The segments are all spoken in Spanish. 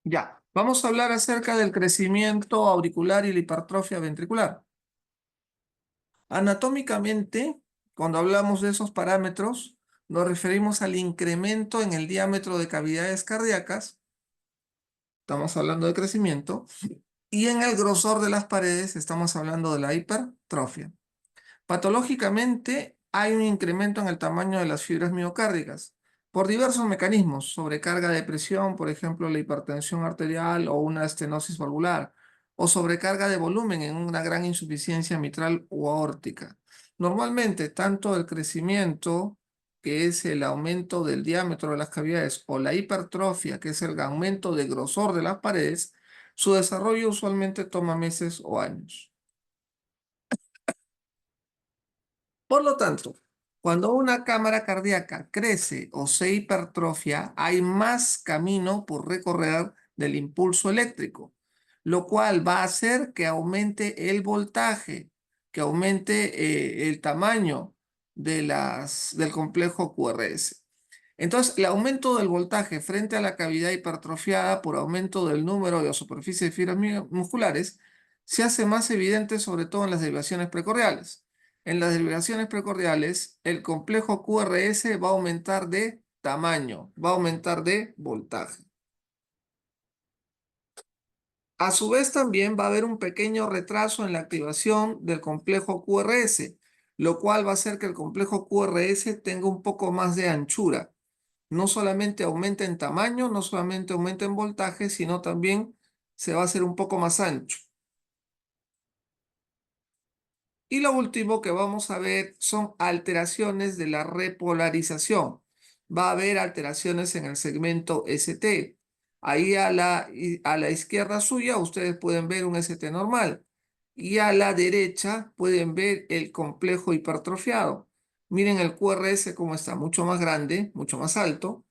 Ya, vamos a hablar acerca del crecimiento auricular y la hipertrofia ventricular. Anatómicamente, cuando hablamos de esos parámetros, nos referimos al incremento en el diámetro de cavidades cardíacas, estamos hablando de crecimiento, y en el grosor de las paredes, estamos hablando de la hipertrofia. Patológicamente, hay un incremento en el tamaño de las fibras miocárdicas por diversos mecanismos, sobrecarga de presión, por ejemplo, la hipertensión arterial o una estenosis valvular, o sobrecarga de volumen en una gran insuficiencia mitral o aórtica. Normalmente, tanto el crecimiento, que es el aumento del diámetro de las cavidades, o la hipertrofia, que es el aumento de grosor de las paredes, su desarrollo usualmente toma meses o años. Por lo tanto, cuando una cámara cardíaca crece o se hipertrofia, hay más camino por recorrer del impulso eléctrico, lo cual va a hacer que aumente el voltaje, que aumente el tamaño del complejo QRS. Entonces, el aumento del voltaje frente a la cavidad hipertrofiada por aumento del número de la superficie de fibras musculares se hace más evidente sobre todo en las derivaciones precordiales. En las derivaciones precordiales, el complejo QRS va a aumentar de tamaño, va a aumentar de voltaje. A su vez, también va a haber un pequeño retraso en la activación del complejo QRS, lo cual va a hacer que el complejo QRS tenga un poco más de anchura. No solamente aumenta en tamaño, no solamente aumenta en voltaje, sino también se va a hacer un poco más ancho. Y lo último que vamos a ver son alteraciones de la repolarización. Va a haber alteraciones en el segmento ST. Ahí a la izquierda suya ustedes pueden ver un ST normal. Y a la derecha pueden ver el complejo hipertrofiado. Miren el QRS como está, mucho más grande, mucho más alto,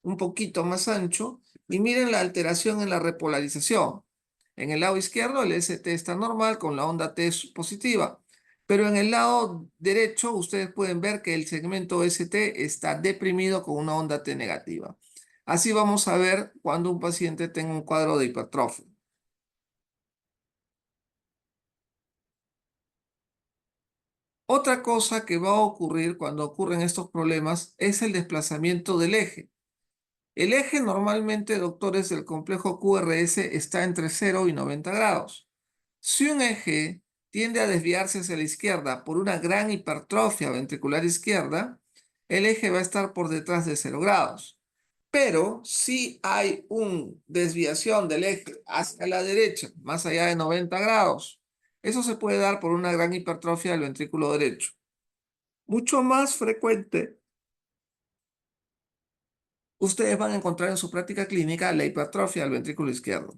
un poquito más ancho. Y miren la alteración en la repolarización. En el lado izquierdo el ST está normal con la onda T positiva. Pero en el lado derecho ustedes pueden ver que el segmento ST está deprimido con una onda T negativa. Así vamos a ver cuando un paciente tenga un cuadro de hipertrofia. Otra cosa que va a ocurrir cuando ocurren estos problemas es el desplazamiento del eje. El eje normalmente, doctores, del complejo QRS está entre 0 y 90 grados. Si un eje tiende a desviarse hacia la izquierda por una gran hipertrofia ventricular izquierda, el eje va a estar por detrás de 0 grados. Pero si hay una desviación del eje hacia la derecha, más allá de 90 grados, eso se puede dar por una gran hipertrofia del ventrículo derecho. Mucho más frecuente, ustedes van a encontrar en su práctica clínica la hipertrofia del ventrículo izquierdo.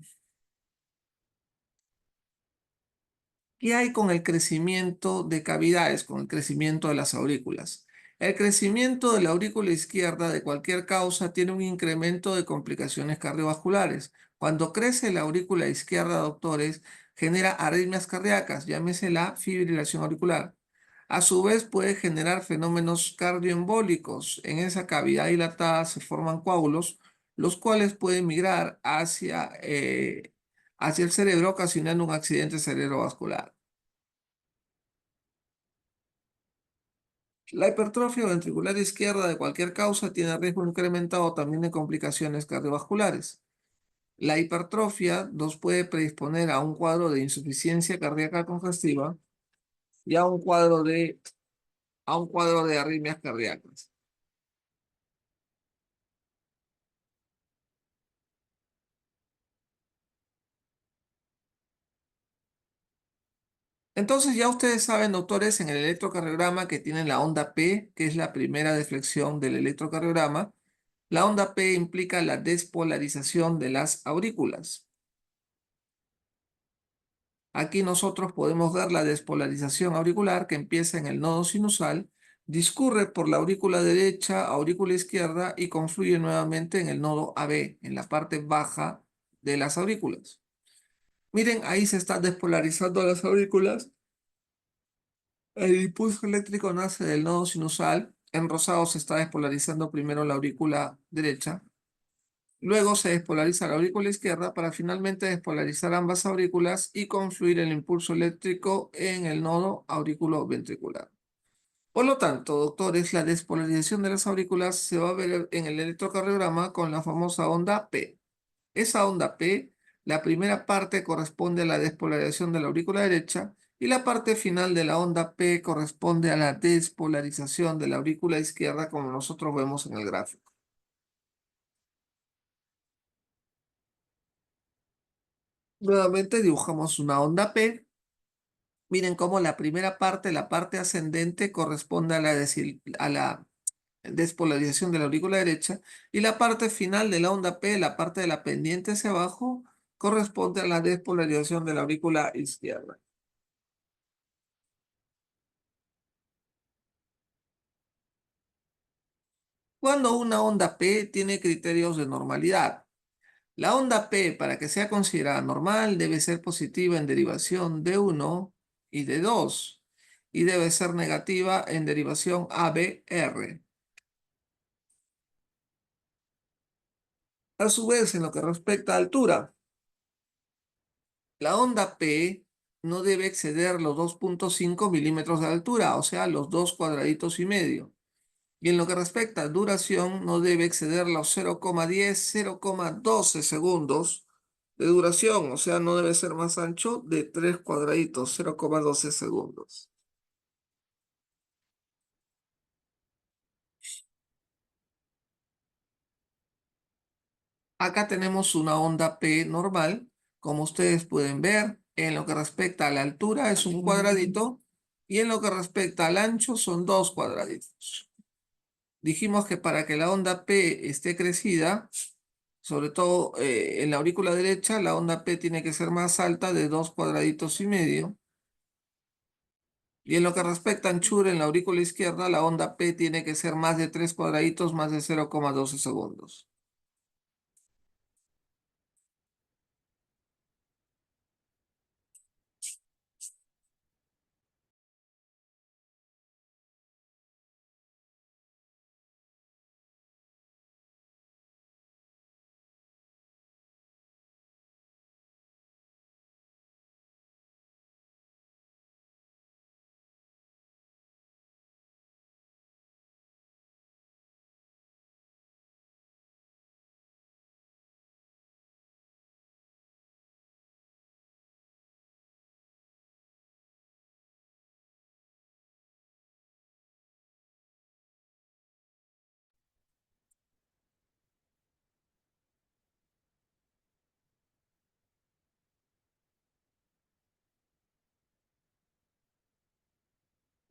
¿Qué hay con el crecimiento de cavidades, con el crecimiento de las aurículas? El crecimiento de la aurícula izquierda de cualquier causa tiene un incremento de complicaciones cardiovasculares. Cuando crece la aurícula izquierda, doctores, genera arritmias cardíacas, llámese la fibrilación auricular. A su vez puede generar fenómenos cardioembólicos. En esa cavidad dilatada se forman coágulos, los cuales pueden migrar hacia el cerebro, ocasionando un accidente cerebrovascular. La hipertrofia ventricular izquierda de cualquier causa tiene riesgo incrementado también de complicaciones cardiovasculares. La hipertrofia nos puede predisponer a un cuadro de insuficiencia cardíaca congestiva y a un cuadro de arritmias cardíacas. Entonces ya ustedes saben, doctores, en el electrocardiograma que tienen la onda P, que es la primera deflexión del electrocardiograma. La onda P implica la despolarización de las aurículas. Aquí nosotros podemos ver la despolarización auricular que empieza en el nodo sinusal, discurre por la aurícula derecha, aurícula izquierda y confluye nuevamente en el nodo AB, en la parte baja de las aurículas. Miren, ahí se están despolarizando las aurículas. El impulso eléctrico nace del nodo sinusal. En rosado se está despolarizando primero la aurícula derecha. Luego se despolariza la aurícula izquierda para finalmente despolarizar ambas aurículas y confluir el impulso eléctrico en el nodo auriculoventricular. Por lo tanto, doctores, la despolarización de las aurículas se va a ver en el electrocardiograma con la famosa onda P. Esa onda P, la primera parte corresponde a la despolarización de la aurícula derecha y la parte final de la onda P corresponde a la despolarización de la aurícula izquierda, como nosotros vemos en el gráfico. Nuevamente dibujamos una onda P. Miren cómo la primera parte, la parte ascendente, corresponde a la despolarización de la aurícula derecha y la parte final de la onda P, la parte de la pendiente hacia abajo, corresponde a la despolarización de la aurícula izquierda. Cuando una onda P tiene criterios de normalidad. La onda P, para que sea considerada normal, debe ser positiva en derivación D1 y D2 y debe ser negativa en derivación ABR. A su vez, en lo que respecta a altura, la onda P no debe exceder los 2,5 milímetros de altura, o sea, los 2,5 cuadrados. Y en lo que respecta a duración, no debe exceder los 0,10, 0,12 segundos de duración, o sea, no debe ser más ancho de 3 cuadraditos, 0,12 segundos. Acá tenemos una onda P normal, como ustedes pueden ver. En lo que respecta a la altura es un cuadradito y en lo que respecta al ancho son 2 cuadraditos. Dijimos que para que la onda P esté crecida, sobre todo en la aurícula derecha, la onda P tiene que ser más alta de 2,5 cuadrados. Y en lo que respecta a anchura en la aurícula izquierda, la onda P tiene que ser más de 3 cuadraditos, más de 0,12 segundos.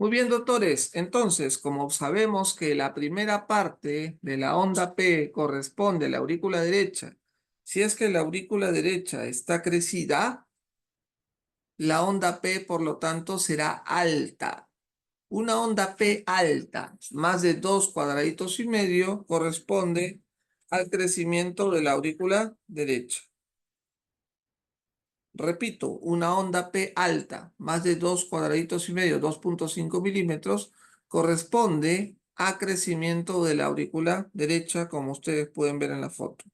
Muy bien, doctores. Entonces, como sabemos que la primera parte de la onda P corresponde a la aurícula derecha, si es que la aurícula derecha está crecida, la onda P, por lo tanto, será alta. Una onda P alta, más de 2,5 cuadrados, corresponde al crecimiento de la aurícula derecha. Repito, una onda P alta, más de 2,5 cuadrados, 2,5 milímetros, corresponde a crecimiento de la aurícula derecha, como ustedes pueden ver en la foto.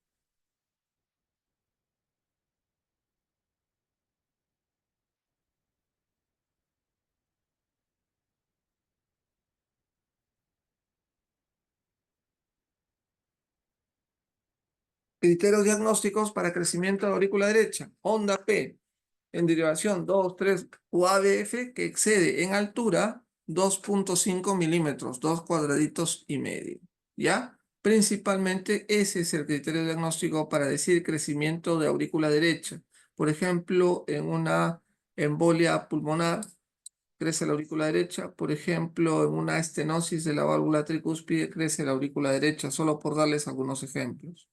Criterios diagnósticos para crecimiento de la aurícula derecha. Onda P en derivación 2, 3 o ABF que excede en altura 2,5 milímetros, 2,5 cuadrados. ¿Ya? Principalmente ese es el criterio diagnóstico para decir crecimiento de aurícula derecha. Por ejemplo, en una embolia pulmonar crece la aurícula derecha. Por ejemplo, en una estenosis de la válvula tricúspide crece la aurícula derecha, solo por darles algunos ejemplos.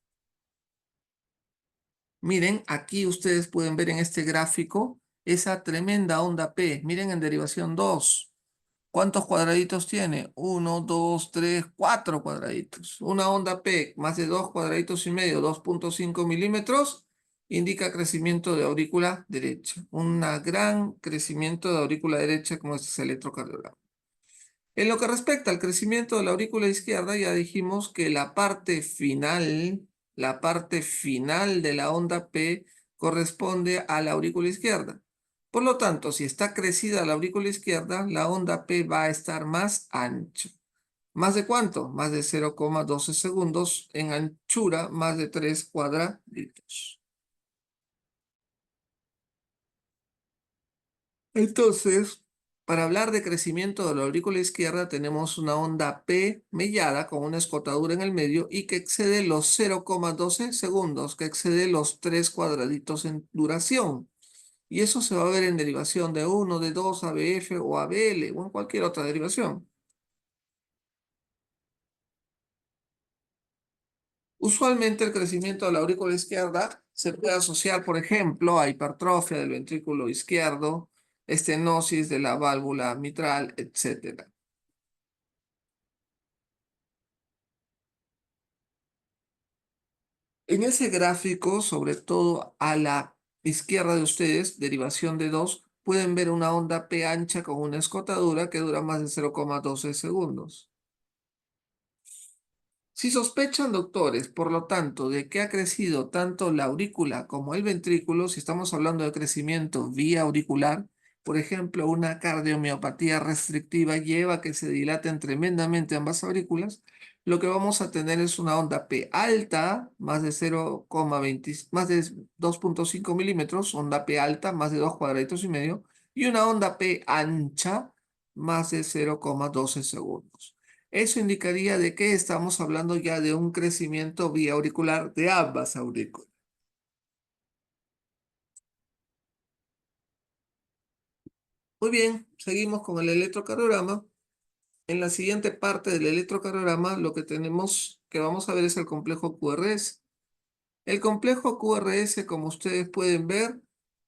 Miren, aquí ustedes pueden ver en este gráfico esa tremenda onda P. Miren en derivación 2. ¿Cuántos cuadraditos tiene? 1, 2, 3, 4 cuadraditos. Una onda P más de 2,5 cuadrados, 2,5 milímetros, indica crecimiento de aurícula derecha. Un gran crecimiento de aurícula derecha como este es el electrocardiograma. En lo que respecta al crecimiento de la aurícula izquierda, ya dijimos que la parte final, la parte final de la onda P corresponde a la aurícula izquierda. Por lo tanto, si está crecida la aurícula izquierda, la onda P va a estar más ancha. ¿Más de cuánto? Más de 0,12 segundos en anchura, más de 3 cuadraditos. Entonces, para hablar de crecimiento de la aurícula izquierda, tenemos una onda P mellada con una escotadura en el medio y que excede los 0,12 segundos, que excede los 3 cuadraditos en duración. Y eso se va a ver en derivación de 1, de 2, ABF o ABL o en cualquier otra derivación. Usualmente el crecimiento de la aurícula izquierda se puede asociar, por ejemplo, a hipertrofia del ventrículo izquierdo, estenosis de la válvula mitral, etc. En ese gráfico, sobre todo a la izquierda de ustedes, derivación de 2, pueden ver una onda P ancha con una escotadura que dura más de 0,12 segundos. Si sospechan, doctores, por lo tanto, de que ha crecido tanto la aurícula como el ventrículo, si estamos hablando de crecimiento vía auricular, por ejemplo, una cardiomiopatía restrictiva lleva a que se dilaten tremendamente ambas aurículas, lo que vamos a tener es una onda P alta, más de 0,20, más de 2,5 milímetros, onda P alta, más de 2 cuadraditos y medio, y una onda P ancha, más de 0,12 segundos. Eso indicaría de que estamos hablando ya de un crecimiento vía auricular de ambas aurículas. Muy bien, seguimos con el electrocardiograma. En la siguiente parte del electrocardiograma lo que tenemos que vamos a ver es el complejo QRS. El complejo QRS, como ustedes pueden ver,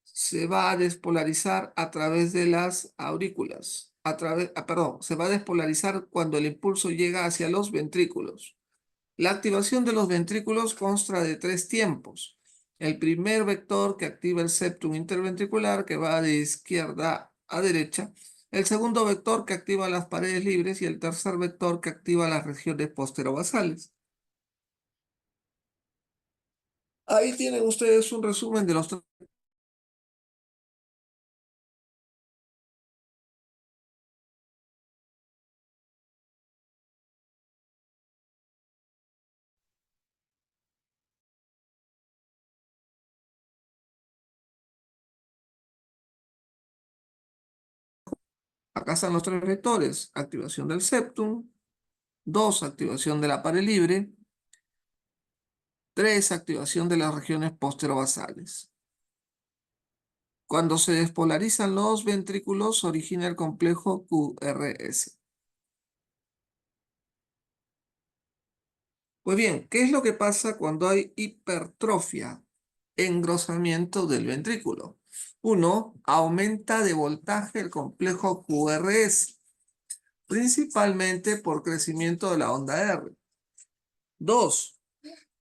se va a despolarizar a través de las aurículas. Perdón, se va a despolarizar cuando el impulso llega hacia los ventrículos. La activación de los ventrículos consta de 3 tiempos. El primer vector que activa el septum interventricular, que va de izquierda a derecha. El segundo vector que activa las paredes libres y el tercer vector que activa las regiones posterobasales. Ahí tienen ustedes un resumen de los tres. Acá están los tres vectores. Activación del septum. 2, activación de la pared libre. 3, activación de las regiones posterobasales. Cuando se despolarizan los ventrículos, origina el complejo QRS. Pues bien, ¿qué es lo que pasa cuando hay hipertrofia? Engrosamiento del ventrículo. 1. Aumenta de voltaje el complejo QRS, principalmente por crecimiento de la onda R. 2.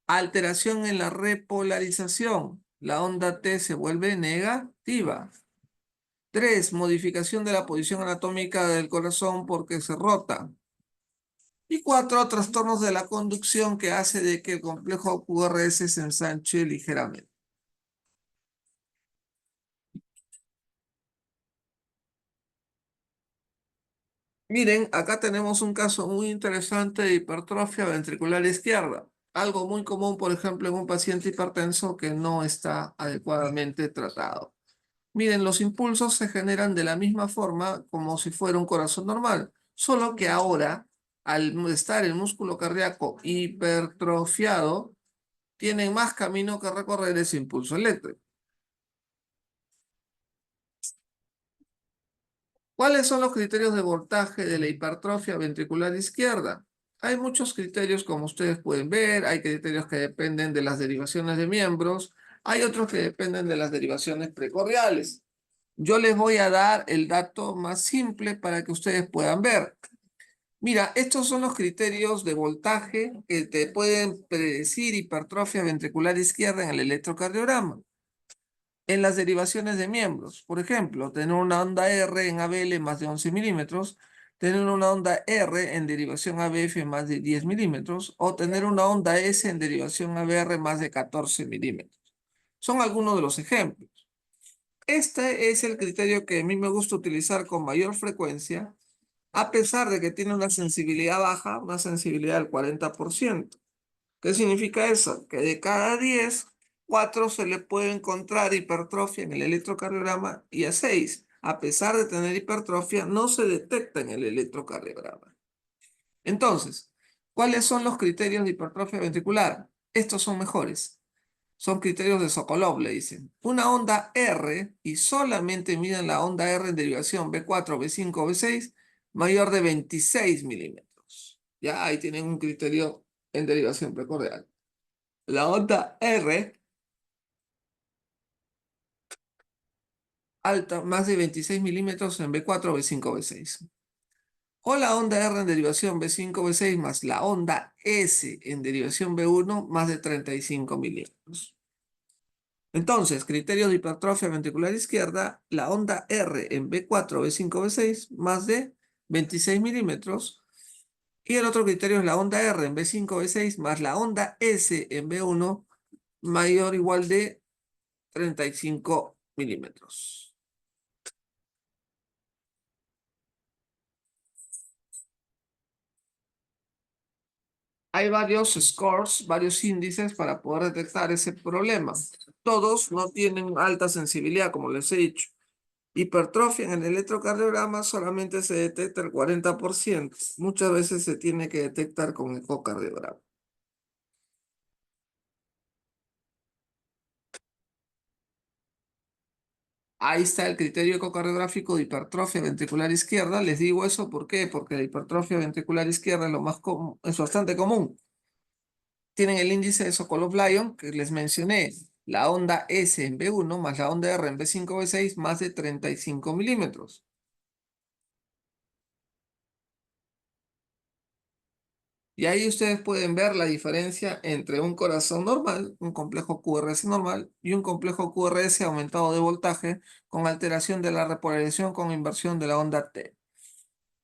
Alteración en la repolarización. La onda T se vuelve negativa. 3. Modificación de la posición anatómica del corazón porque se rota. Y 4. Trastornos de la conducción que hace de que el complejo QRS se ensanche ligeramente. Miren, acá tenemos un caso muy interesante de hipertrofia ventricular izquierda. Algo muy común, por ejemplo, en un paciente hipertenso que no está adecuadamente tratado. Miren, los impulsos se generan de la misma forma como si fuera un corazón normal, solo que ahora, al estar el músculo cardíaco hipertrofiado, tienen más camino que recorrer ese impulso eléctrico. ¿Cuáles son los criterios de voltaje de la hipertrofia ventricular izquierda? Hay muchos criterios, como ustedes pueden ver. Hay criterios que dependen de las derivaciones de miembros. Hay otros que dependen de las derivaciones precordiales. Yo les voy a dar el dato más simple para que ustedes puedan ver. Mira, estos son los criterios de voltaje que te pueden predecir hipertrofia ventricular izquierda en el electrocardiograma. En las derivaciones de miembros, por ejemplo, tener una onda R en ABL más de 11 milímetros, tener una onda R en derivación ABF más de 10 milímetros o tener una onda S en derivación ABR más de 14 milímetros. Son algunos de los ejemplos. Este es el criterio que a mí me gusta utilizar con mayor frecuencia, a pesar de que tiene una sensibilidad baja, una sensibilidad del 40%. ¿Qué significa eso? Que de cada 10, 4 se le puede encontrar hipertrofia en el electrocardiograma y a 6, a pesar de tener hipertrofia, no se detecta en el electrocardiograma. Entonces, ¿cuáles son los criterios de hipertrofia ventricular? Estos son mejores. Son criterios de Sokolov, le dicen. Una onda R, y solamente miden la onda R en derivación B4, B5, B6, mayor de 26 milímetros. Ya ahí tienen un criterio en derivación precordial. La onda R alta, más de 26 milímetros en B4, B5, B6. O la onda R en derivación B5, B6 más la onda S en derivación B1 más de 35 milímetros. Entonces, criterios de hipertrofia ventricular izquierda, la onda R en B4, B5, B6 más de 26 milímetros. Y el otro criterio es la onda R en B5, B6 más la onda S en B1 mayor o igual de 35 milímetros. Hay varios scores, varios índices para poder detectar ese problema. Todos no tienen alta sensibilidad, como les he dicho. Hipertrofia en el electrocardiograma solamente se detecta el 40%. Muchas veces se tiene que detectar con ecocardiograma. Ahí está el criterio ecocardiográfico de hipertrofia ventricular izquierda. Les digo eso, ¿por qué? Porque la hipertrofia ventricular izquierda es lo más común, es bastante común. Tienen el índice de Sokolov-Lyon que les mencioné, la onda S en B1 más la onda R en B5, B6 más de 35 milímetros. Y ahí ustedes pueden ver la diferencia entre un corazón normal, un complejo QRS normal y un complejo QRS aumentado de voltaje con alteración de la repolarización con inversión de la onda T.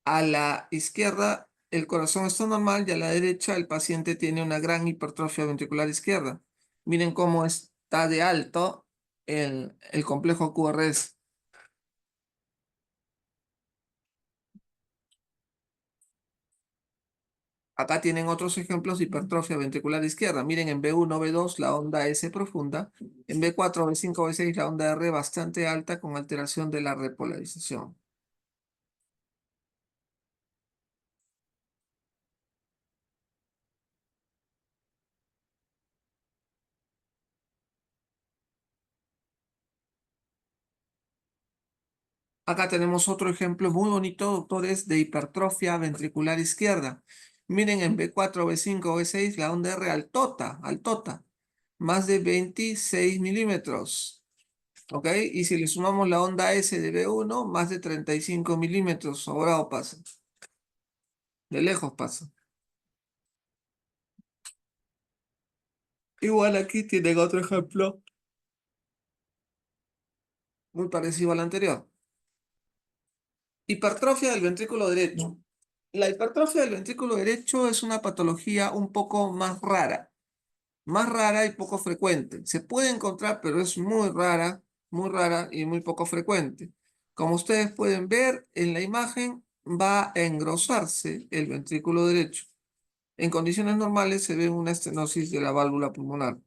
A la izquierda el corazón está normal y a la derecha el paciente tiene una gran hipertrofia ventricular izquierda. Miren cómo está de alto el complejo QRS. Acá tienen otros ejemplos de hipertrofia ventricular izquierda. Miren en B1, B2 la onda S profunda. En B4, B5, B6 la onda R bastante alta con alteración de la repolarización. Acá tenemos otro ejemplo muy bonito, doctores, de hipertrofia ventricular izquierda. Miren en B4, B5, B6 la onda R altota, altota, más de 26 milímetros. ¿Ok? Y si le sumamos la onda S de B1, más de 35 milímetros. Sobrado pasa. De lejos pasa. Igual aquí tienen otro ejemplo muy parecido al anterior. Hipertrofia del ventrículo derecho. La hipertrofia del ventrículo derecho es una patología un poco más rara y poco frecuente. Se puede encontrar, pero es muy rara y muy poco frecuente. Como ustedes pueden ver en la imagen, va a engrosarse el ventrículo derecho. En condiciones normales se ve una estenosis de la válvula pulmonar.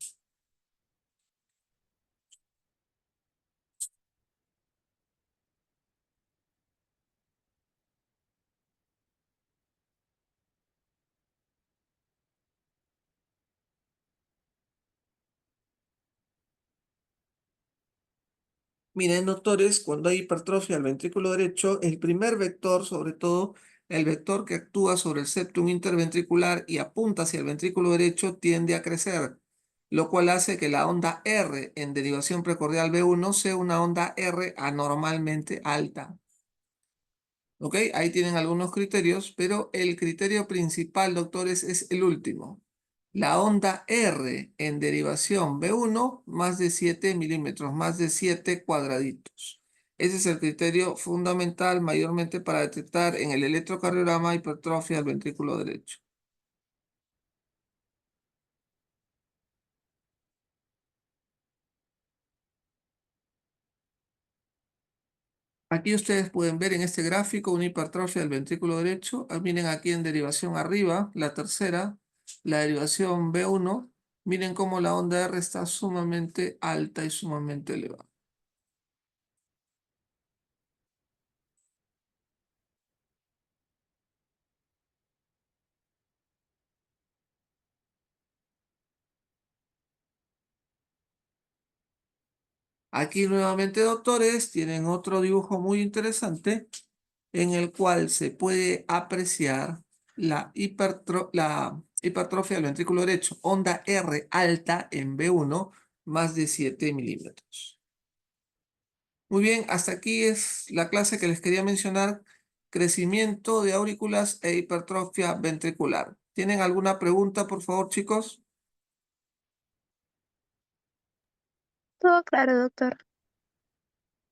Miren, doctores, cuando hay hipertrofia del ventrículo derecho, el primer vector, sobre todo el vector que actúa sobre el septum interventricular y apunta hacia el ventrículo derecho, tiende a crecer, lo cual hace que la onda R en derivación precordial B1 sea una onda R anormalmente alta. ¿Ok? Ahí tienen algunos criterios, pero el criterio principal, doctores, es el último. La onda R en derivación B1, más de 7 milímetros, más de 7 cuadraditos. Ese es el criterio fundamental mayormente para detectar en el electrocardiograma hipertrofia del ventrículo derecho. Aquí ustedes pueden ver en este gráfico una hipertrofia del ventrículo derecho. Miren aquí en derivación arriba, la tercera, la derivación B1. Miren cómo la onda R está sumamente alta y sumamente elevada. Aquí nuevamente, doctores, tienen otro dibujo muy interesante en el cual se puede apreciar la hipertrofia del ventrículo derecho, onda R alta en B1, más de 7 milímetros. Muy bien, hasta aquí es la clase que les quería mencionar, crecimiento de aurículas e hipertrofia ventricular. ¿Tienen alguna pregunta, por favor, chicos? Todo claro, doctor.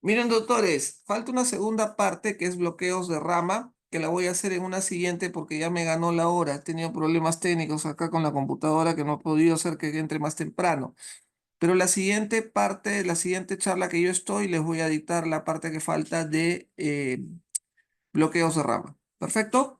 Miren, doctores, falta una segunda parte que es bloqueos de rama, que la voy a hacer en una siguiente porque ya me ganó la hora. He tenido problemas técnicos acá con la computadora que no he podido hacer que entre más temprano. Pero la siguiente parte, la siguiente charla que yo estoy, les voy a dictar la parte que falta de bloqueos de rama. ¿Perfecto?